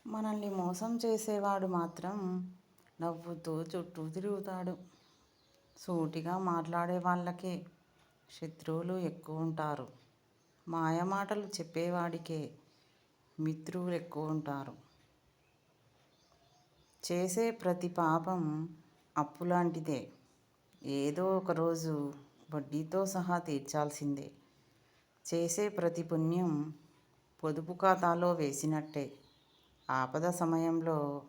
మనల్ని మోసం చేసేవాడు మాత్రం నవ్వుతూ చుట్టూ తిరుగుతాడు. సూటిగా మాట్లాడే వాళ్ళకే శత్రువులు ఎక్కువ ఉంటారు. మాయమాటలు చెప్పేవాడికే మిత్రులు ఎక్కువ ఉంటారు. చేసే ప్రతి పాపం అప్పులాంటిదే. ఏదో ఒకరోజు వడ్డీతో సహా తీర్చాల్సిందే. చేసే ప్రతి పుణ్యం పొదుపు ఖాతాలో వేసినట్టే. ఆపద సమయంలో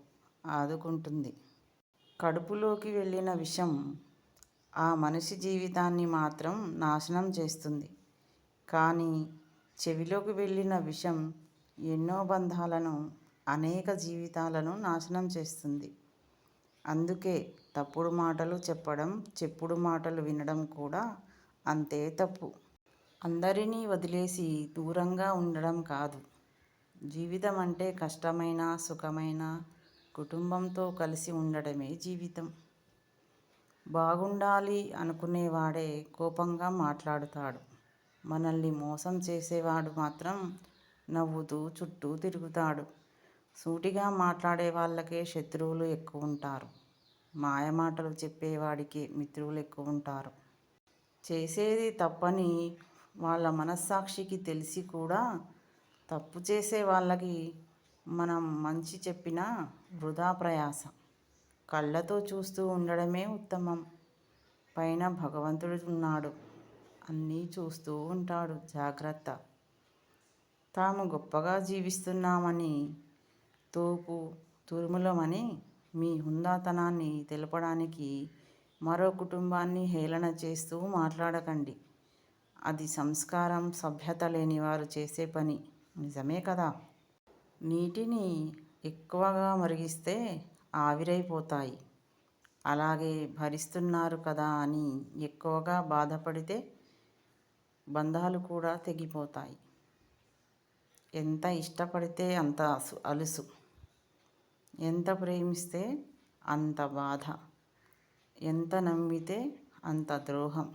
ఆదుకుంటుంది. కడుపులోకి వెళ్ళిన విషం ఆ మనిషి జీవితాన్ని మాత్రం నాశనం చేస్తుంది. కానీ చెవిలోకి వెళ్ళిన విషం ఎన్నో బంధాలను, అనేక జీవితాలను నాశనం చేస్తుంది. అందుకే తప్పుడు మాటలు చెప్పడం, చెప్పుడు మాటలు వినడం కూడా అంతే తప్పు. అందరినీ వదిలేసి దూరంగా ఉండడం కాదు. జీవితం అంటే కష్టమైన, సుఖమైన కుటుంబంతో కలిసి ఉండడమే జీవితం. బాగుండాలి అనుకునేవాడే కోపంగా మాట్లాడుతాడు. మనల్ని మోసం చేసేవాడు మాత్రం నవ్వుతూ చుట్టూ తిరుగుతాడు. సూటిగా మాట్లాడే వాళ్ళకే శత్రువులు ఎక్కువ ఉంటారు. మాయమాటలు చెప్పేవాడికి మిత్రులు ఎక్కువ ఉంటారు. చేసేది తప్పని వాళ్ళ మనస్సాక్షికి తెలిసి కూడా తప్పు చేసే వాళ్ళకి మనం మంచి చెప్పినా వృధా ప్రయాస. కళ్ళతో చూస్తూ ఉండడమే ఉత్తమం. పైన భగవంతుడు ఉన్నాడు, అన్నీ చూస్తూ ఉంటాడు. జాగ్రత్త. తాము గొప్పగా జీవిస్తున్నామని, తోపు తురుములమని మీ హుందాతనాన్ని తెలపడానికి మరో కుటుంబాన్ని హేళన చేస్తూ మాట్లాడకండి. అది సంస్కారం, సభ్యత లేని వారు చేసే పని. నిజమే కదా. నీటిని ఎక్కువగా మరిగిస్తే ఆవిరైపోతాయి. అలాగే భరిస్తున్నారు కదా అని ఎక్కువగా బాధపడితే బంధాలు కూడా తెగిపోతాయి. ఎంత ఇష్టపడితే అంత అలుసు, ఎంత ప్రేమిస్తే అంత బాధ, ఎంత నమ్మితే అంత ద్రోహం.